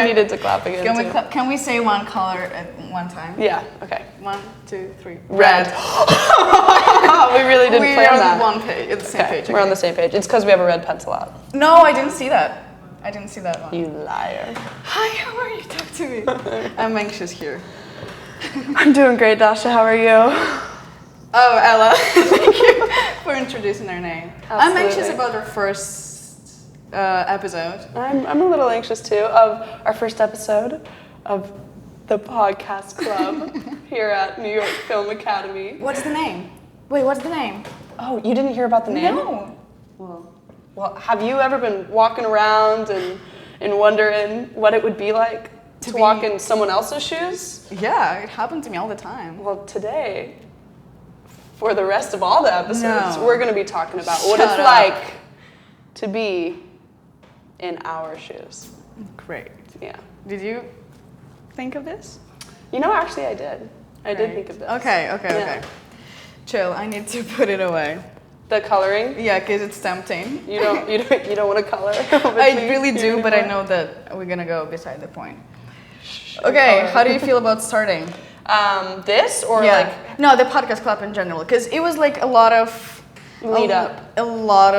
we needed to clap again. Can we say one color at one time? Yeah, okay. 1, 2, 3. Red. We really didn't plan that. We're on the same page. Okay. We're on the same page. It's because we have a red pencil out. No, I didn't see that. I didn't see that one. You liar. Hi, how are you? Talk to me. I'm anxious here. I'm doing great, Dasha. How are you? Oh, Ella. Thank you for introducing our name. Absolutely. I'm anxious about our first episode. I'm a little anxious too of our first episode of the podcast club here at New York Film Academy. What's the name? Wait, what's the name? Oh, you didn't hear about the name? No. Well, have you ever been walking around and wondering what it would be like to walk in someone else's shoes? Yeah, it happened to me all the time. Well, today, for the rest of all the episodes, we're going to be talking about what it's like to be in our shoes. Great. Yeah. Did you think of this? You know, actually, I did. I did think of this. Okay. Chill. I need to put it away. The coloring? Yeah, because it's tempting. You don't want to color? I really do, but I know that we're gonna go beside the point. Okay, how do you feel about starting? This or No, the podcast club in general, because it was like a lot of lead up, a lot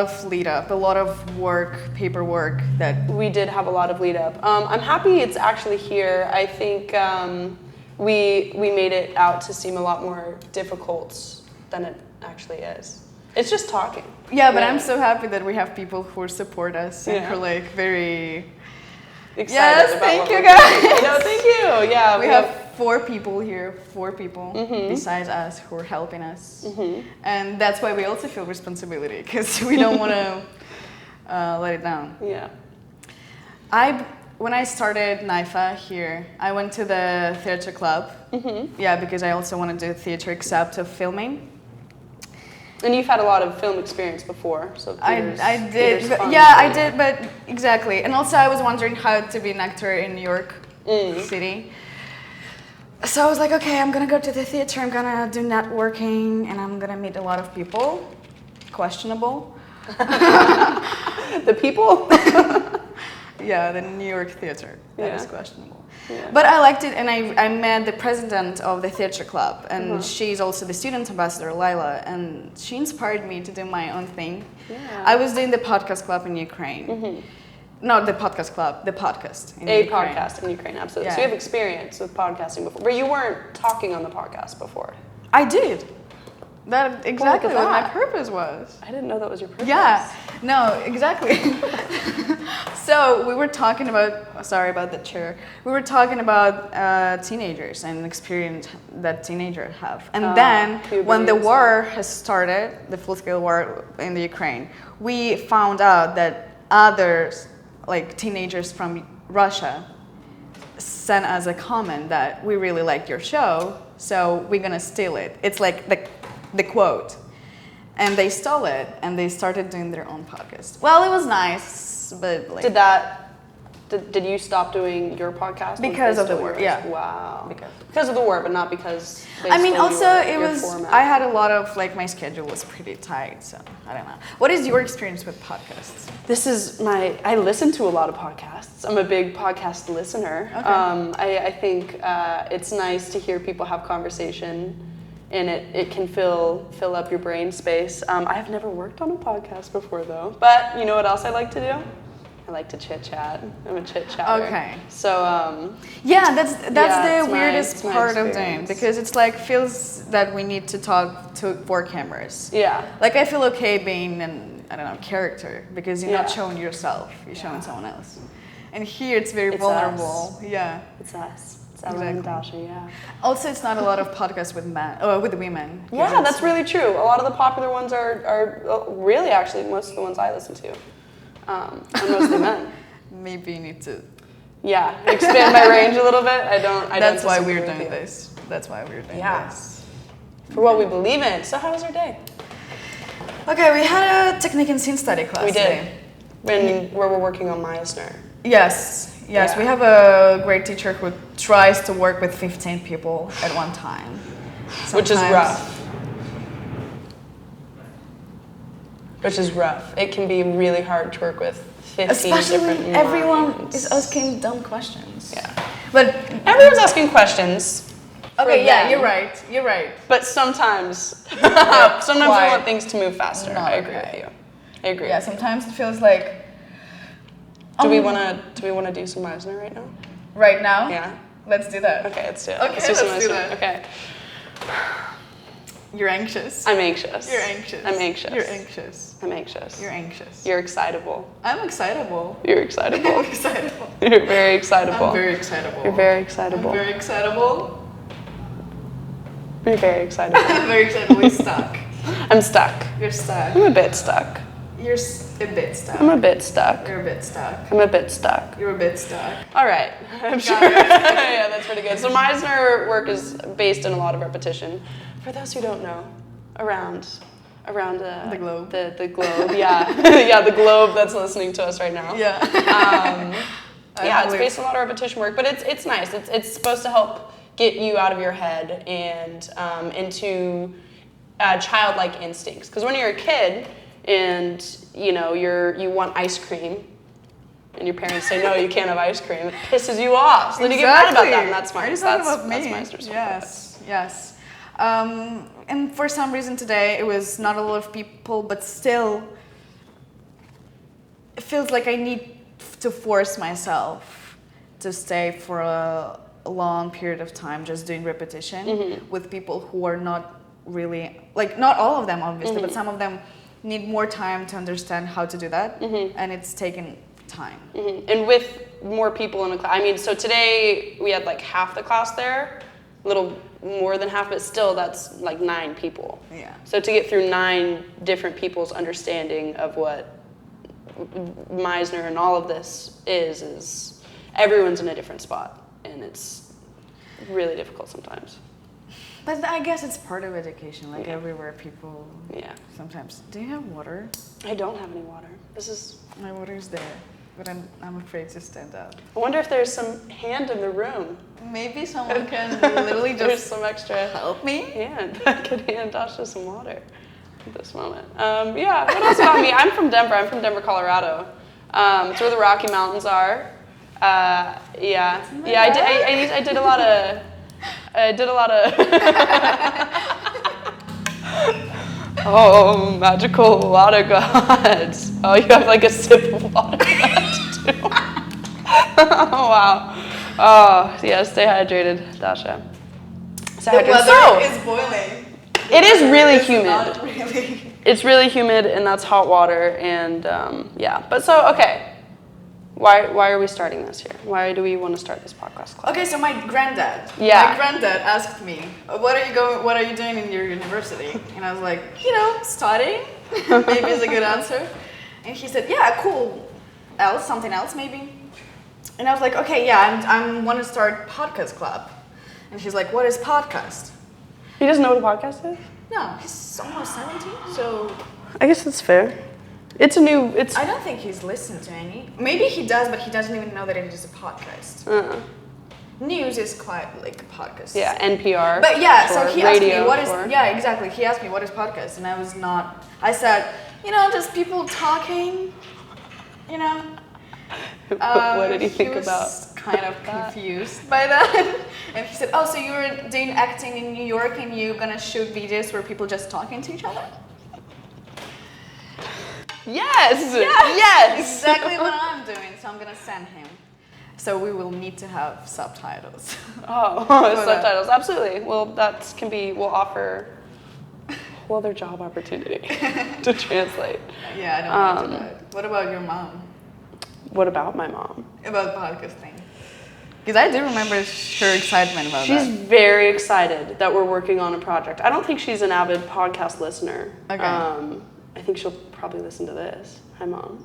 of paperwork that we did have a lot of lead up. I'm happy it's actually here. I think we made it out to seem a lot more difficult than it actually is. It's just talking. Yeah, but I'm so happy that we have people who support us and who are like very excited about thank you what guys. No, thank you. Yeah, we have 4 people here, besides us who are helping us, and that's why we also feel responsibility because we don't want to let it down. Yeah. When I started NYFA here, I went to the theater club. Yeah, because I also want to do theater except of filming. And you've had a lot of film experience before, so I did. But exactly. And also I was wondering how to be an actor in New York City. So I was like, okay, I'm gonna go to the theater, I'm gonna do networking, and I'm gonna meet a lot of people. Questionable. The people? Yeah, the New York theater. That is questionable. Yeah. But I liked it, and I met the president of the theater club, and she's also the student ambassador, Lila, and she inspired me to do my own thing. Yeah. I was doing the podcast club in Ukraine. Not the podcast club, the podcast in Ukraine. Podcast in Ukraine, absolutely. Yeah. So you have experience with podcasting before, but you weren't talking on the podcast before. I did. That exactly what my purpose was. I didn't know that was your purpose. Yeah, no, exactly. So we were talking about, sorry about the chair, we were talking about teenagers and experience that teenagers have. And then when the war has started, the full-scale war in the Ukraine, we found out that others, like teenagers from Russia, sent us a comment that we really liked your show, so we're gonna steal it. It's like the quote. And they stole it, and they started doing their own podcast. Well, it was nice, but like... Did you stop doing your podcast? Because of the war, yeah. Wow. Because of the war, but not because they I mean, stole also, your format. I had a lot of, like, my schedule was pretty tight, so I don't know. What is your experience with podcasts? I listen to a lot of podcasts. I'm a big podcast listener. Okay. I think it's nice to hear people have conversation, and it can fill up your brain space. I have never worked on a podcast before, though. But you know what else I like to do? I like to chit-chat. I'm a chit-chatter. Okay. So, yeah, that's the weirdest part of doing, because it's like, feels that we need to talk to 4 cameras. Yeah. Like, I feel okay being an, I don't know, character, because you're not showing yourself, you're showing someone else. And here it's very vulnerable. Us. Yeah. It's us. It's Ella and Dasha, yeah. Also, it's not a lot of podcasts with with women. Yeah, that's really true. A lot of the popular ones are really, actually, most of the ones I listen to. And mostly men. Maybe you need to... Yeah, expand my range a little bit. That's why we're doing this. That's why we're doing this. For what we believe in. So how was your day? Okay, we had a technique and scene study class today. Where we're working on Meisner. Yes, we have a great teacher who tries to work with 15 people at one time. Which is rough. Which is rough. It can be really hard to work with 15 Especially different when everyone minds. is asking dumb questions. Yeah. But Everyone's asking questions. okay, yeah, them. you're right. You're right. But sometimes we want things to move faster. Not I agree okay. with you. I agree. Yeah, sometimes it feels like. Do we wanna do some Meisner right now? Right now? Yeah. Let's do that. Okay, let's do it. Okay, Let's do some let's do Meisner. that. Okay. You're anxious. I'm anxious. You're anxious. I'm anxious. You're anxious. I'm anxious. You're anxious. You're excitable. I'm excitable. You're excitable. I'm excitable. You're very excitable. I'm very excitable. You're very excitable. I'm very excitable. You're very excitable. I'm very excitable. You're stuck. I'm stuck. You're stuck. I'm a bit stuck. You're a bit stuck. I'm a bit stuck. You're a bit stuck. I'm a bit stuck. You're a bit stuck. All right. I'm sure. Yeah, that's pretty good. So Meisner work is based in a lot of repetition. For those who don't know, around the globe. The globe. Yeah. Yeah, the globe that's listening to us right now. Yeah. Yeah, it's based on a lot of repetition work, but it's nice. It's supposed to help get you out of your head and into childlike instincts. Because when you're a kid and you want ice cream, and your parents say no, you can't have ice cream, it pisses you off. So then you get mad about that, and that's fine. That's Meisner's whole purpose. Yes. And for some reason today it was not a lot of people, but still, it feels like I need to force myself to stay for a long period of time just doing repetition with people who are not really, like, not all of them obviously, but some of them need more time to understand how to do that, and it's taken time. And with more people in the class, I mean, so today we had like half the class there, a little more than half, but still that's like 9 people. Yeah. So to get through 9 different people's understanding of what Meisner and all of this is everyone's in a different spot, and it's really difficult sometimes. But I guess it's part of education, like everywhere people sometimes. Do you have water? I don't have any water. My water is there, but I'm afraid to stand up. I wonder if there's some hand in the room. Maybe someone can literally just there's some extra help me. Yeah, that could hand Dasha some water at this moment. Yeah, what else about me? I'm from Denver. I'm from Denver, Colorado. It's where the Rocky Mountains are. I did a lot of. Oh, magical water gods. Oh, you have like a sip of water left too. Oh, wow. Oh, yeah, stay hydrated, Dasha. Stay hydrated. The weather is boiling. It is really humid. Not really. It's really humid, and that's hot water, and But so, okay. Why are we starting this here? Why do we want to start this podcast club? Okay, so my granddad asked me, what are you doing in your university? And I was like, studying. Maybe is a good answer. And he said, yeah, cool. Something else maybe. And I was like, okay, yeah, I want to start podcast club. And he's like, what is podcast? He doesn't know what a podcast is? No, he's almost 17, so I guess that's fair. I don't think he's listened to any. Maybe he does, but he doesn't even know that it is a podcast. News is quite like a podcast. Yeah, NPR. But yeah, so he asked me what is. Yeah, exactly. He asked me what is podcast, and I was not. I said, just people talking. What did he think about? He was kind of confused by that, and he said, "Oh, so you were doing acting in New York, and you're gonna shoot videos where people just talking to each other?" Yes. Exactly what I'm doing. So I'm gonna send him. So we will need to have subtitles. Oh, subtitles, absolutely. Well, we'll offer other job opportunity to translate. Yeah, I don't want to do that. What about your mom? What about my mom? About podcasting. Because I do remember her excitement about that. She's very excited that we're working on a project. I don't think she's an avid podcast listener. Okay. I think she'll probably listen to this. Hi, Mom.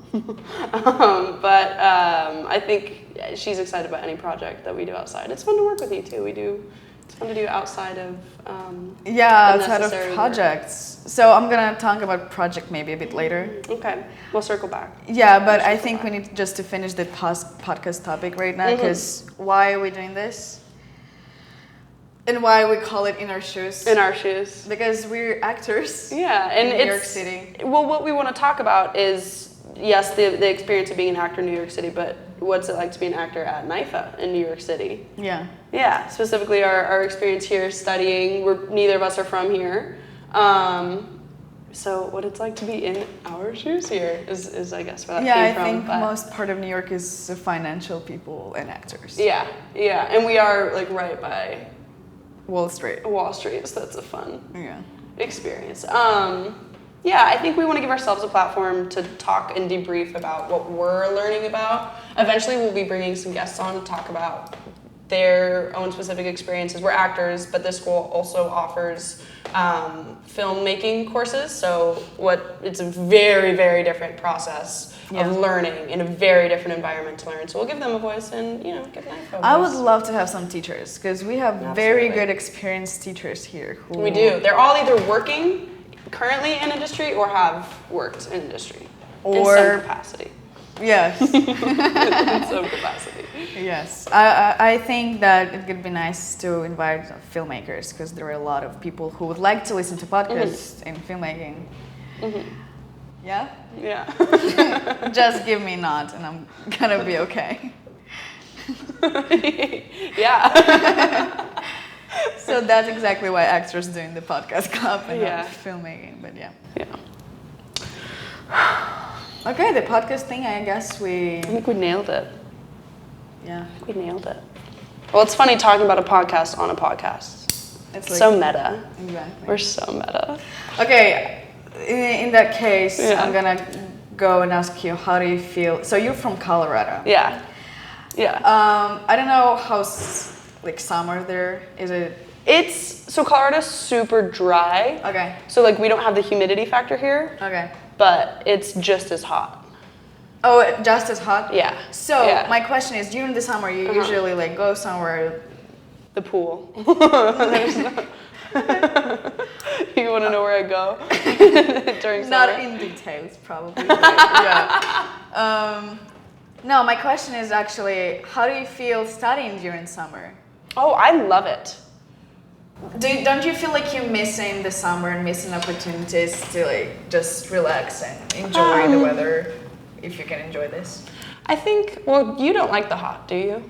I think she's excited about any project that we do outside. It's fun to work with you, too. It's fun to do outside of outside of projects. Work. So I'm going to talk about project maybe a bit later. Okay. We'll circle back. Yeah, but I think we need just to finish the podcast topic right now, because why are we doing this? And why we call it In Our Shoes. In Our Shoes. Because we're actors. Yeah, and in New York City. Well, what we want to talk about is yes, the experience of being an actor in New York City, but what's it like to be an actor at NYFA in New York City? Yeah. Yeah, specifically our experience here studying. Neither of us are from here. So what it's like to be in our shoes here is I guess where that came from. I think most part of New York is financial people and actors. Yeah, and we are like right by Wall Street, so that's a fun experience. I think we want to give ourselves a platform to talk and debrief about what we're learning about. Eventually we'll be bringing some guests on to talk about their own specific experiences. We're actors, but this school also offers filmmaking courses. So it's a very, very different process of learning in a very different environment to learn. So we'll give them a voice and, give them a voice. I would love to have some teachers because we have very good experienced teachers here. We do. They're all either working currently in industry or have worked in industry in some capacity. Yes. In some capacity. Yes. I think that it could be nice to invite filmmakers because there are a lot of people who would like to listen to podcasts in filmmaking. Yeah? Yeah. Just give me a nod and I'm gonna be okay. Yeah. So that's exactly why actors doing the podcast club and not filmmaking, but yeah. Okay, the podcast thing, I think we nailed it. Yeah. I think we nailed it. Well, it's funny talking about a podcast on a podcast. It's like, so meta. Exactly. We're so meta. Okay, in that case, I'm gonna go and ask you, how do you feel? So you're from Colorado. Yeah. I don't know how summer there is. So Colorado's super dry. Okay. So we don't have the humidity factor here. Okay. But it's just as hot. Oh, just as hot? Yeah. So my question is, during the summer, you usually go somewhere. The pool. You want to know where I go during summer? Not in details, probably. Yeah. No, my question is actually, how do you feel studying during summer? Oh, I love it. Don't you feel like you're missing the summer and missing opportunities to just relax and enjoy the weather, if you can enjoy this? I think, you don't like the hot, do you?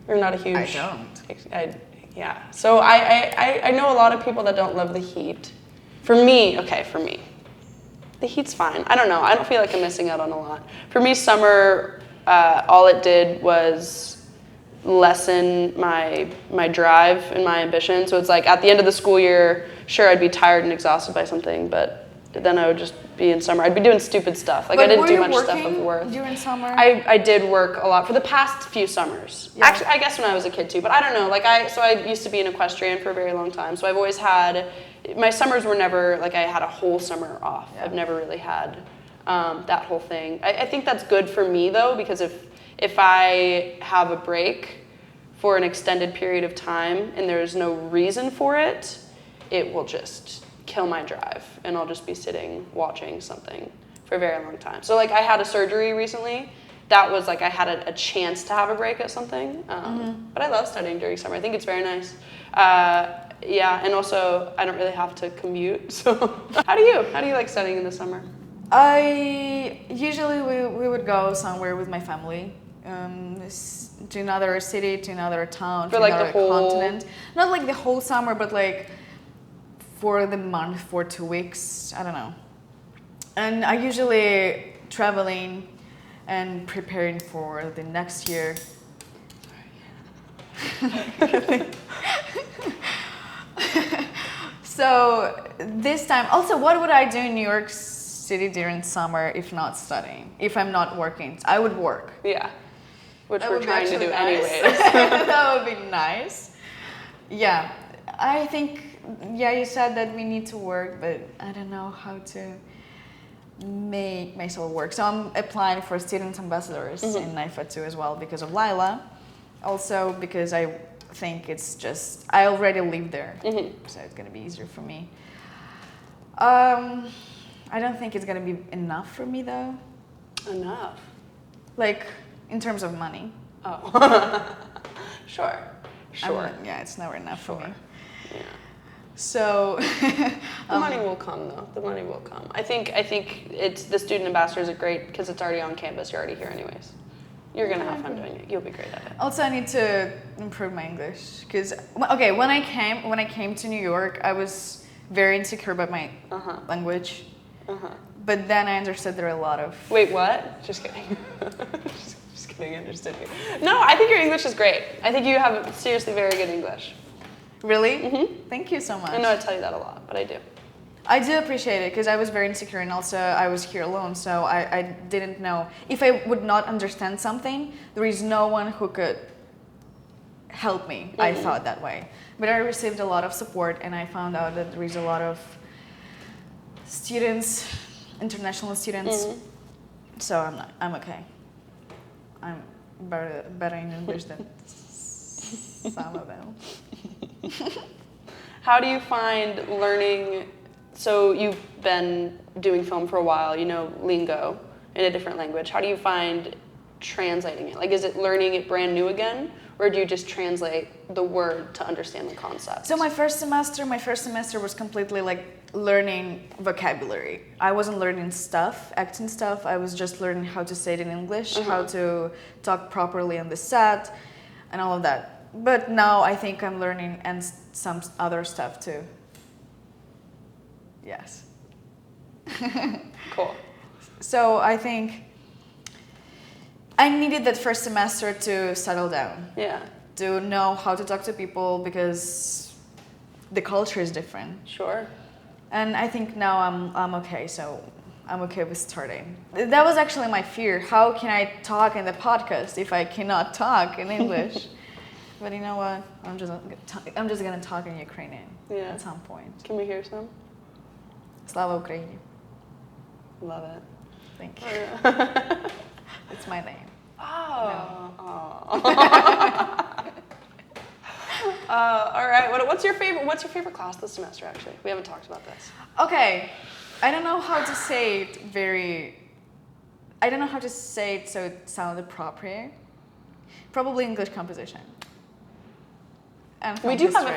You're not a huge... I don't. Yeah. So I know a lot of people that don't love the heat. For me, the heat's fine. I don't know. I don't feel like I'm missing out on a lot. For me, summer, all it did was lessen my drive and my ambition. So it's at the end of the school year, sure, I'd be tired and exhausted by something, but then I would just be in summer. I'd be doing stupid stuff. I didn't do much stuff of worth. During summer? I did work a lot for the past few summers. Yeah. Actually, I guess when I was a kid too, but I don't know. I used to be an equestrian for a very long time. So I've always had, my summers were never, I had a whole summer off. Yeah. I've never really had that whole thing. I think that's good for me though, because if I have a break for an extended period of time and there's no reason for it, it will just kill my drive and I'll just be sitting watching something for a very long time. So I had a surgery recently. That was I had a chance to have a break at something. But I love studying during summer. I think it's very nice. And also I don't really have to commute. So how do you like studying in the summer? Usually we would go somewhere with my family. To another city, to another town, for to another the whole continent. Not the whole summer, but for the month, for 2 weeks. I don't know. And I usually traveling and preparing for the next year. So this time, also, what would I do in New York City during summer if not studying? If I'm not working, I would work. Yeah. Which we're trying to do nice. anyways. That would be nice. Yeah, I think, you said that we need to work, but I don't know how to make myself work. So I'm applying for student ambassadors in NYFA too as well because of Lila. Also because I think I already live there, so it's gonna be easier for me. I don't think it's gonna be enough for me though. Enough? In terms of money. Oh. Sure. It's never enough for me. Yeah. So the money will come, though. The money will come. I think it's the student ambassadors are great because it's already on campus. You're already here anyways. You're gonna have fun doing it. You'll be great at it. Also, I need to improve my English because when I came to New York, I was very insecure about my language. But then I understood there are a lot of. Wait, what? Just kidding. just kidding. I understood you. No, I think your English is great. I think you have seriously very good English. Really? Mm-hmm. Thank you so much. I know I tell you that a lot, but I do. I do appreciate it because I was very insecure and also I was here alone, so I didn't know. If I would not understand something, there is no one who could help me. I thought that way. But I received a lot of support and I found out that there is a lot of students, international students. So I'm okay. I'm better in English than some of them. How do you find learning? So you've been doing film for a while, you know lingo in a different language. How do you find translating it? Like, is it learning it brand new again, or do you just translate the word to understand the concept? So my first semester was completely like learning vocabulary. I wasn't learning acting stuff. I was just learning how to say it in English, how to talk properly on the set, and all of that. But now I think I'm learning and some other stuff too. Yes. Cool. So I think I needed that first semester to settle down. Yeah. To know how to talk to people because the culture is different. Sure. And I think now I'm okay, so I'm okay with starting. That was actually my fear. How can I talk in the podcast if I cannot talk in English? But you know what? I'm just gonna talk in Ukrainian at some point. Can we hear some? Slava Ukraini. Love it. Thank you. It's my name. Oh. All right. What's your favorite class this semester? Actually, we haven't talked about this. Okay, I don't know how to say it so it sounds appropriate. Probably English composition. And we do have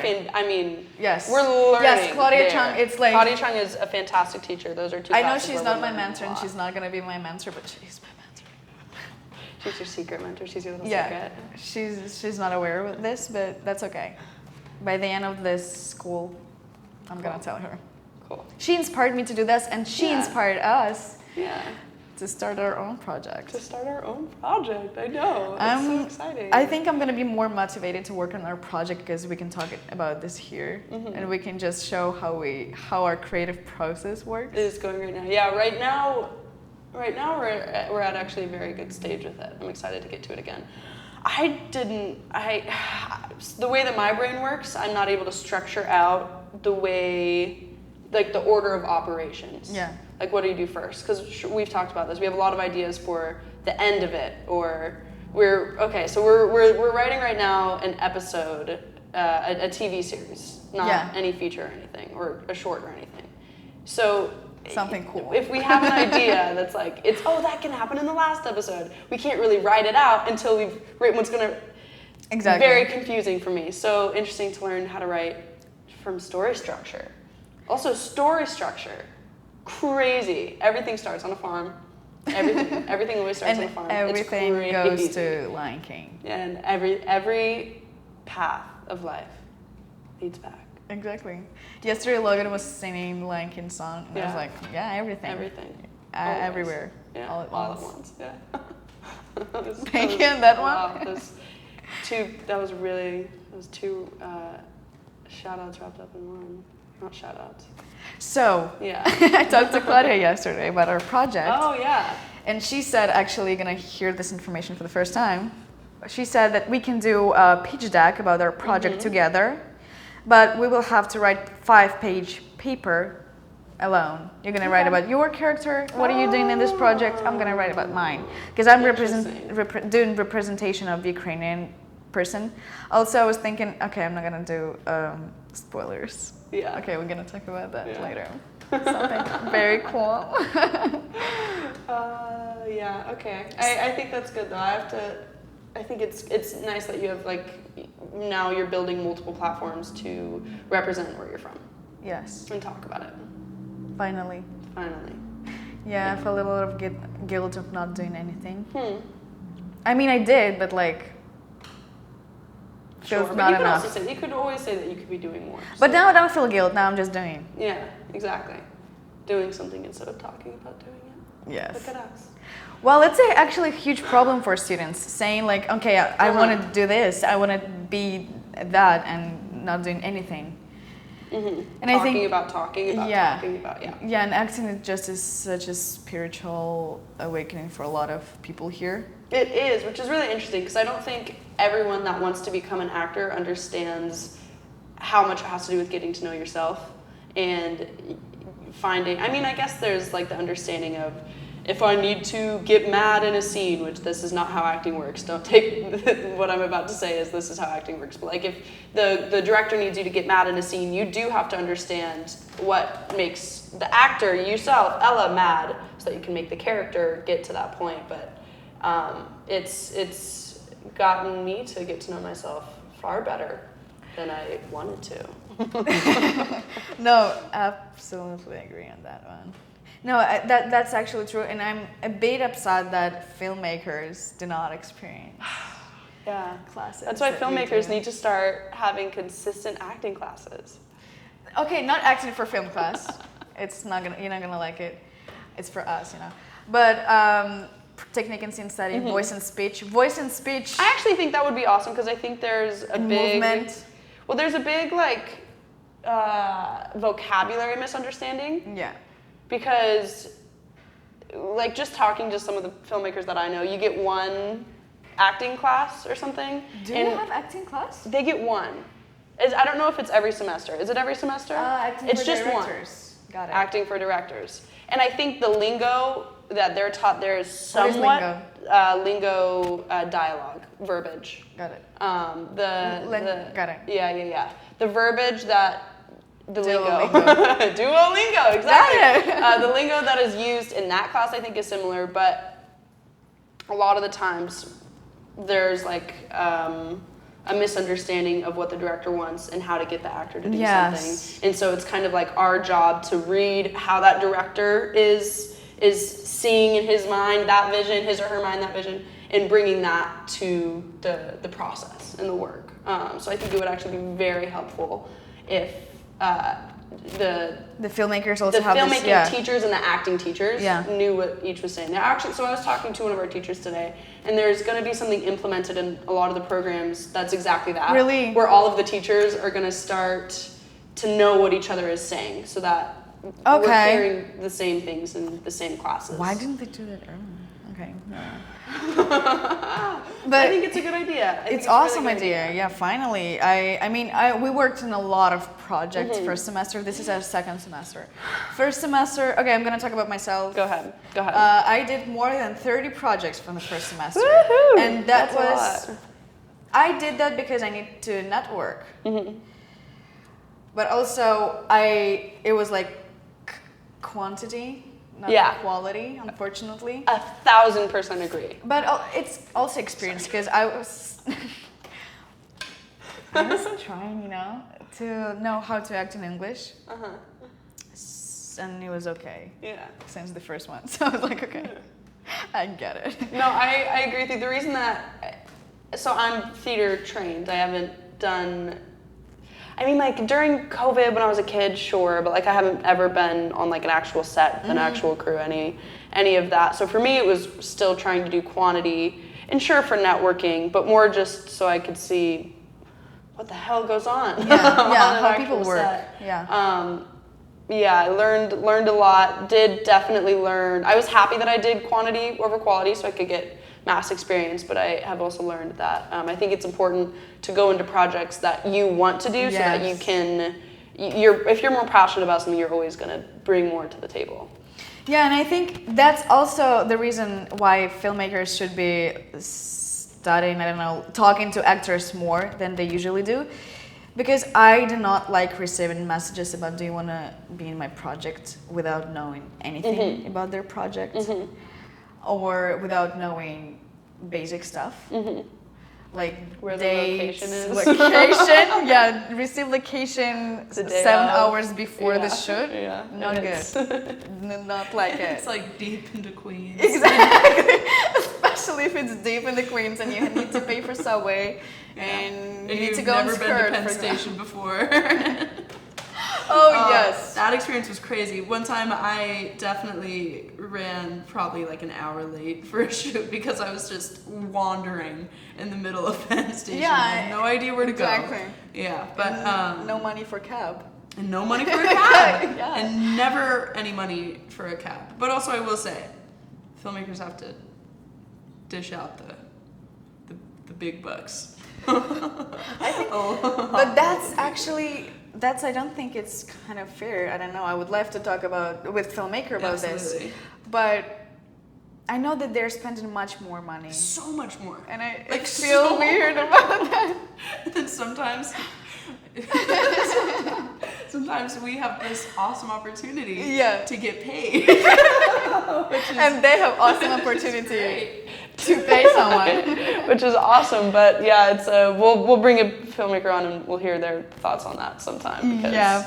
yes, we're learning. Yes, Claudia Chung. It's like Claudia Chung is a fantastic teacher. Those are two. I know she's not my mentor, and she's not gonna be my mentor, but she's my mentor. She's your secret mentor. She's your little secret. secret. She's not aware of this, but that's okay. By the end of this school, I'm gonna tell her. Cool. She inspired me to do this, and she inspired us. Yeah. To start our own project. I know. It's so exciting. I think I'm going to be more motivated to work on our project because we can talk about this here and we can just show how our creative process works. It is going right now. Yeah, right now we're at actually a very good stage with it. I'm excited to get to it again. The way that my brain works, I'm not able to structure out the way, like the order of operations. Yeah. Like, what do you do first? Because we've talked about this. We have a lot of ideas for the end of it, or we're writing right now an episode, a TV series, not any feature or anything, or a short or anything. So something cool. If we have an idea that's like that can happen in the last episode, we can't really write it out until we've written what's gonna. Exactly. Very confusing for me. So interesting to learn how to write from story structure. Also, story structure. Crazy. Everything starts on a farm. Everything always starts on a farm. Everything goes to Lion King. And every path of life leads back. Exactly. Yesterday, Logan was singing the Lion King song, and I was like, everything. Everywhere. Yeah. All at once. Yeah. That one. That was two shout outs wrapped up in one. Not shout outs. So, yeah. I talked to Claudia yesterday about our project. Oh, yeah. And she said, actually, you're going to hear this information for the first time. She said that we can do a pitch deck about our project together, but we will have to write 5-page paper alone. You're going to write about your character. What are you doing in this project? I'm going to write about mine. Because I'm doing representation of the Ukrainian person. Also, I was thinking, okay, I'm not going to do spoilers. Yeah. Okay, we're going to talk about that later. Something very cool. Yeah, okay. I think that's good, though. I I think it's nice that you have like now you're building multiple platforms to represent where you're from. Yes. And talk about it. Finally. Yeah, I felt a lot of guilt of not doing anything. I mean, I did, but like, Sure, feels but not you could enough. also say, you could always say that you could be doing more. But now I don't feel guilt. Now I'm just doing. Yeah, exactly. Doing something instead of talking about doing it. Yes. Look at us. Well, it's actually a huge problem for students saying like, okay, I want to do this, I want to be that, and not doing anything. And I think talking about, yeah, yeah. Yeah, and acting is such a spiritual awakening for a lot of people here. It is, which is really interesting because I don't think everyone that wants to become an actor understands how much it has to do with getting to know yourself and finding, I mean, I guess there's like the understanding of if I need to get mad in a scene, which this is not how acting works. Don't take what I'm about to say as this is how acting works. But like if the director needs you to get mad in a scene, you do have to understand what makes the actor, yourself, Ella, mad so that you can make the character get to that point. But it's gotten me to get to know myself far better than I wanted to. No, absolutely agree on that one. No, that's actually true, and I'm a bit upset that filmmakers do not experience classes. That's why filmmakers need to start having consistent acting classes. Okay, not acting for film class. You're not gonna like it. It's for us, you know. But technique and scene study, voice and speech. I actually think that would be awesome because I think there's a big movement. Well, there's a big like vocabulary misunderstanding. Yeah. Because, like, just talking to some of the filmmakers that I know, you get one acting class or something. Do you have acting class? They get one. I don't know if it's every semester. Is it every semester? Acting it's for just directors. one. Got it. Acting for directors. And I think the lingo that they're taught there is somewhat lingo dialogue, verbiage. Got it. Got it. Yeah. The verbiage that the Duolingo. Duolingo, exactly. The lingo that is used in that class, I think, is similar, but a lot of the times there's like a misunderstanding of what the director wants and how to get the actor to do something. And so it's kind of like our job to read how that director is seeing in his mind that vision, his or her mind that vision, and bringing that to the process and the work. So I think it would actually be very helpful if the filmmakers also the have filmmaking teachers and the acting teachers knew what each was saying. So I was talking to one of our teachers today, and there's going to be something implemented in a lot of the programs that's exactly that. Really? Where all of the teachers are going to start to know what each other is saying, so that we're hearing the same things in the same classes. Why didn't they do that earlier? Okay. No. But I think it's a good idea. It's awesome really idea. Yeah, finally. We worked in a lot of projects first semester. This is our second semester. First semester, okay, I'm going to talk about myself. Go ahead. I did more than 30 projects from the first semester. Woohoo! And that That's was... I did that because I need to network. But also, it was like quantity. Not quality, unfortunately. 1,000% agree. But it's also experience because I was trying, to know how to act in English. And it was okay. Yeah. Since the first one. So I was like, okay, I get it. No, I agree with you. The reason so I'm theater trained. I haven't done... like during COVID when I was a kid, sure, but like I haven't ever been on like an actual set, an actual crew, any of that. So for me, it was still trying to do quantity, and sure for networking, but more just so I could see what the hell goes on. Yeah, how people work. Set. I learned a lot. Did definitely learn. I was happy that I did quantity over quality, so I could get mass experience, but I have also learned that I think it's important to go into projects that you want to do so that you can, if you're more passionate about something, you're always going to bring more to the table. Yeah, and I think that's also the reason why filmmakers should be studying, talking to actors more than they usually do. Because I do not like receiving messages about, do you want to be in my project, without knowing anything about their project. Or without knowing basic stuff. like where the dates, location is. location, yeah, receive location The day 7 of. hours before the Yeah. shoot. Yeah. Not And good. Not like it. It's like deep into Queens. Exactly. Especially if it's deep in the Queens and you need to pay for subway and you need to go on never been skirt to Penn for Station before. Oh yes. That experience was crazy. One time I definitely ran probably like an hour late for a shoot because I was just wandering in the middle of Penn Station. Yeah, I had no idea where to exactly. go. Yeah, but And no money for cab. and no money for a cab. Yeah. And never any money for a cab. But also I will say, filmmakers have to dish out the big bucks. I think, but that's I don't think it's kind of fair. I don't know. I would love to talk with filmmaker about Absolutely. this, but I know that they're spending much more money, So much more. and I Like, feel so weird about that. And sometimes we have this awesome opportunity Yeah. to get paid. And they have awesome opportunity to pay someone. Which is awesome, but yeah, it's we'll bring a filmmaker on and we'll hear their thoughts on that sometime because Yeah.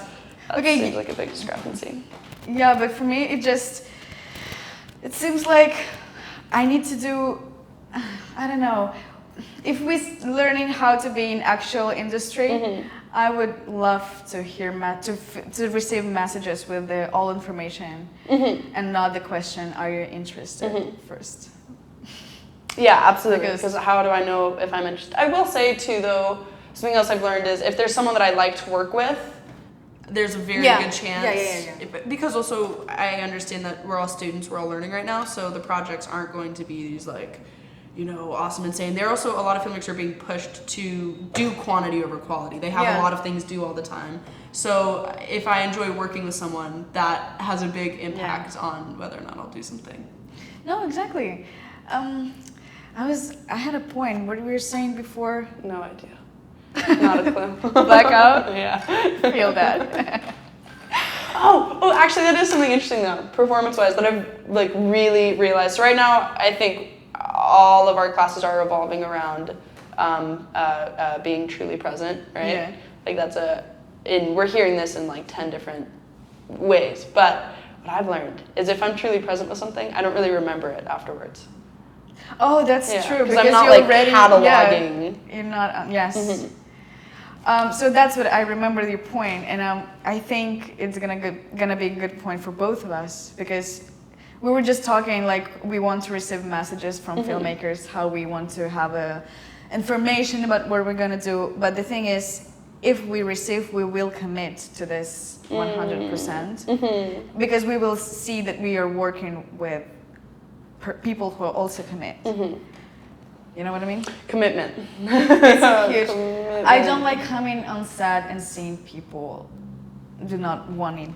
that Okay. seems like a big discrepancy. Yeah, but for me, it seems like I need to do, I don't know, if we're learning how to be in actual industry, I would love to hear, to receive messages with all information and not the question, are you interested first? Yeah, absolutely. Because- Because how do I know if I'm interested? I will say too, though, something else I've learned is if there's someone that I like to work with, There's a very Yeah. good chance. Yeah. Because also I understand that we're all students, we're all learning right now, so the projects aren't going to be these like, awesome, insane. They're also, a lot of filmmakers are being pushed to do quantity over quality. They have Yeah. a lot of things due all the time. So if I enjoy working with someone, that has a big impact on whether or not I'll do something. No, exactly. I had a point. What we were saying before. no idea. Not a clue. Blackout. Yeah. Feel that. Oh, actually, that is something interesting though, performance-wise, that I've like really realized. So right now, I think all of our classes are revolving around being truly present, right? Yeah. Like we're hearing this in like 10 different ways. But what I've learned is if I'm truly present with something, I don't really remember it afterwards. Oh, that's Yeah, true. because I'm not you're like already, cataloging. Yeah, you're not. Yes. So that's what I remember your point, and I think it's gonna be a good point for both of us because we were just talking like we want to receive messages from filmmakers, how we want to have information about what we're gonna do. But the thing is, if we receive, we will commit to this 100% because we will see that we are working with people who also commit. You know what I mean? Commitment. It's huge. Commitment. I don't like coming on set and seeing people do not wanting,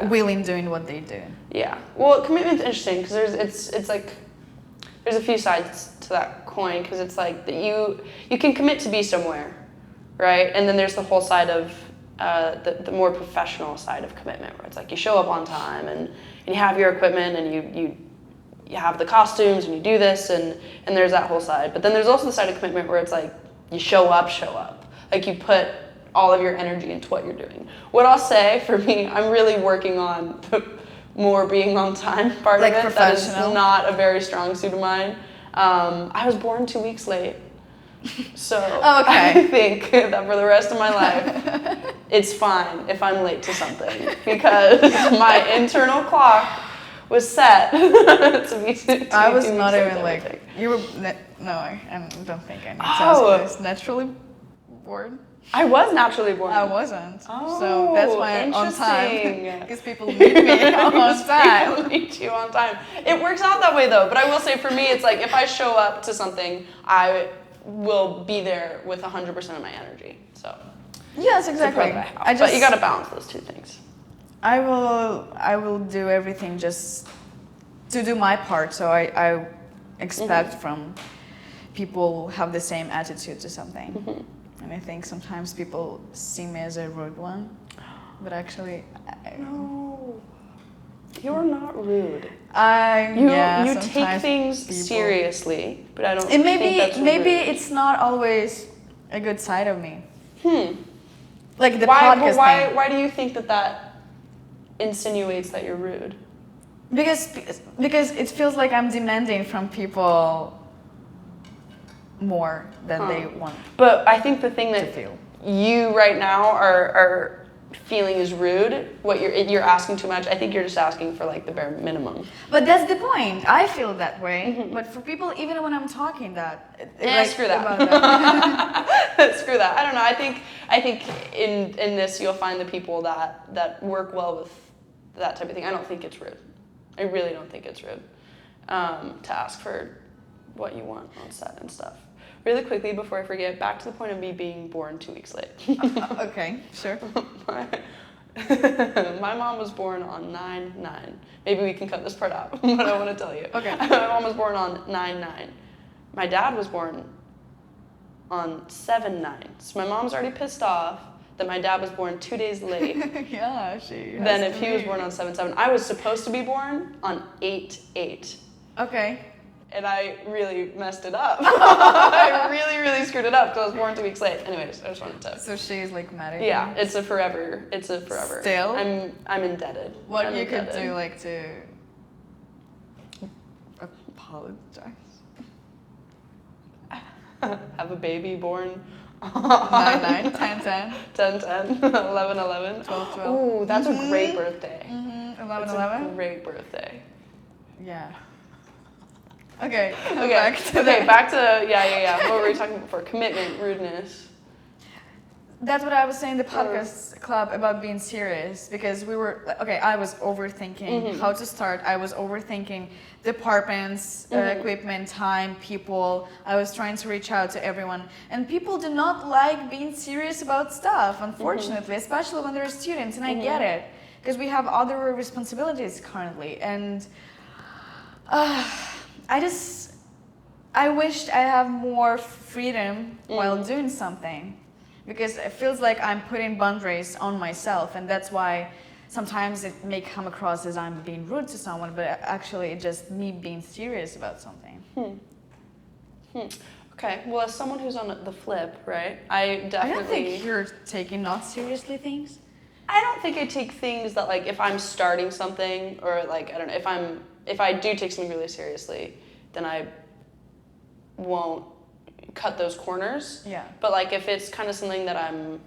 willing doing what they do. Yeah. Well, commitment's interesting because it's like there's a few sides to that coin because it's like that you can commit to be somewhere, right? And then there's the whole side of the more professional side of commitment where it's like you show up on time and you have your equipment and you have the costumes and you do this and there's that whole side. But then there's also the side of commitment where it's like you show up. Like you put all of your energy into what you're doing. What I'll say for me, I'm really working on the more being on time part Like of it. That is professional? not a very strong suit of mine. I was born 2 weeks late. So Okay. I think that for the rest of my life, it's fine if I'm late to something because my internal clock was set to be I was 2 weeks not late even to like everything. you were. No, I don't think I need to Oh. ask this. Naturally born. I was naturally born. I wasn't. So Oh, that's why I'm on time. interesting. Because people meet me on time. People meet you on time. It works out that way though, but I will say for me, it's like if I show up to something, I will be there with 100% of my energy. So Yes, it's a pro exactly. that I have. But you gotta balance those two things. I will do everything just to do my part. So I expect from people have the same attitude to something. And I think sometimes people see me as a rude one, but actually, No. You're not rude. You take things seriously, but I don't And think that's maybe rude. it's not always a good side of me. Like the Why podcast thing. why do you think that insinuates that you're rude? Because it feels like I'm demanding from people more than they want But I think the thing to that feel. you right now are feeling is rude. What you're asking too much. I think you're just asking for like the bare minimum. But that's the point. I feel that way. But for people, even when I'm talking Screw that. about that. Screw that. I don't know. I think in this you'll find the people that work well with that type of thing. I don't think it's rude. I really don't think it's rude to ask for what you want on set and stuff. Really quickly before I forget, back to the point of me being born 2 weeks late. Okay, sure. My mom was born on 9/9. Maybe we can cut this part out, but I want to tell you. Okay. My mom was born on 9/9. My dad was born on 7/9. So my mom's already pissed off that my dad was born 2 days late Yeah, she. than if he was born on 7/7. I was supposed to be born on 8/8. Okay. And I really messed it up. I really, really screwed it up because I was born 2 weeks late. Anyways, I just wanted to. So she's like mad at you. Yeah, it's a forever. Still? I'm indebted. What I'm you could indebted. do, like, to apologize. Have a baby born 9/9, 10/10, 10/10, 11/11. 12/12. Ooh, that's a great birthday. 11/11. That's a great birthday. Yeah. Okay. Okay. Back to yeah. What were we talking about before? Commitment, rudeness. That's what I was saying in the podcast club about being serious, because we were I was overthinking how to start. I was overthinking departments, equipment, time, people. I was trying to reach out to everyone, and people do not like being serious about stuff, unfortunately, especially when they're students, and I get it, because we have other responsibilities currently, and I wished I have more freedom while doing something, because it feels like I'm putting boundaries on myself, and that's why sometimes it may come across as I'm being rude to someone, but actually it's just me being serious about something. Okay, well, as someone who's on the flip, right, I definitely... I don't think you're taking not seriously things. I don't think I take things that, like, if I'm starting something, or, like, I don't know, if I do take something really seriously, then I won't cut those corners. Yeah. But, like, if it's kind of something that I'm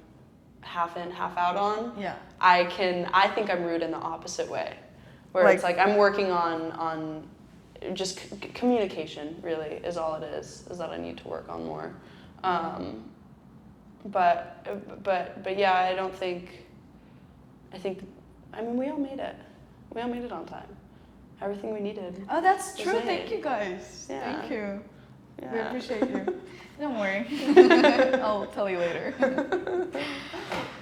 half in, half out on, Yeah. I think I'm rude in the opposite way. Where it's like I'm working on just communication, really, is all it is that I need to work on more. But yeah, I mean, we all made it. We all made it on time. Everything we needed. Oh, that's true. Is it? Thank you, guys. Yeah. Thank you. Yeah. We appreciate you. Don't worry. I'll tell you later.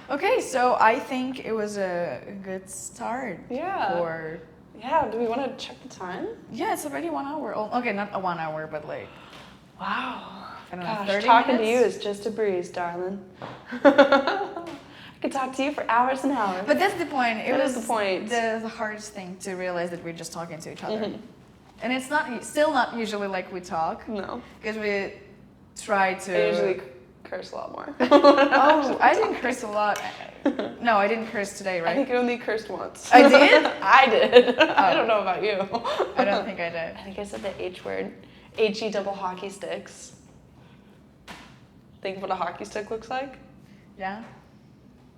Okay, so I think it was a good start. Yeah. Yeah, do we want to check the time? Yeah, it's already 1 hour. Okay, not a 1 hour, but like... Wow. I don't know, Gosh, 30 talking minutes? to you is just a breeze, darling. I could talk to you for hours and hours. But that's the point. That is the point. The hardest thing to realize that we're just talking to each other. And it's still not usually like we talk. No. Because we try to... I usually curse a lot more. Oh, I didn't curse a lot. No, I didn't curse today, right? I think I only cursed once. I did? I did. I don't know about you. I don't think I did. I think I said the H word. H-E double hockey sticks. Think of what a hockey stick looks like? Yeah?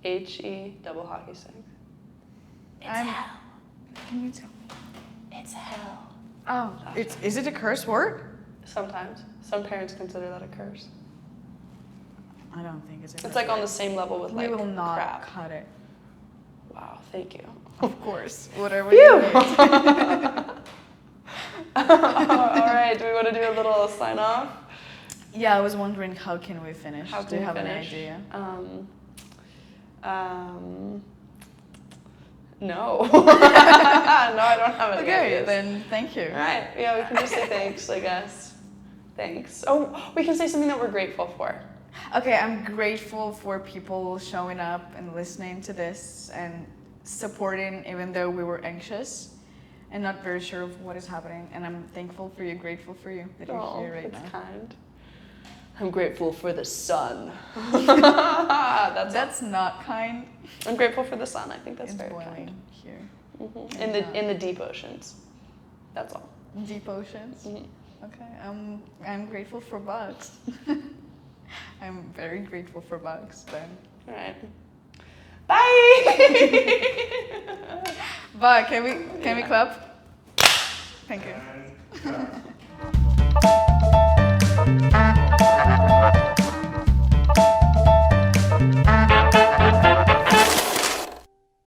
H-E double hockey stick. It's hell. Can you tell me? It's hell. Oh, is it a curse word? Sometimes. Some parents consider that a curse. I don't think it's a curse It's like word. on the same level with like We will not crap. cut it. Wow, thank you. Of course. Whatever you need. All right, do we want to do a little sign off? Yeah, I was wondering how can we finish? How Do can you we have finish? an idea? No. No, I don't have any Okay, ideas. then thank you. All right, yeah, we can just say thanks, I guess. Thanks. Oh, we can say something that we're grateful for. Okay, I'm grateful for people showing up and listening to this and supporting even though we were anxious. and not very sure of what is happening. And I'm thankful for you, grateful for you that you're here right now. That's kind. I'm grateful for the sun. That's not kind. I'm grateful for the sun. I think that's It's very boiling kind. here. Mm-hmm. In the deep oceans. That's all. Deep oceans. Mm-hmm. Okay. I'm grateful for bugs. I'm very grateful for bugs then. All right. Bye. Bye. Can we clap? Thank you.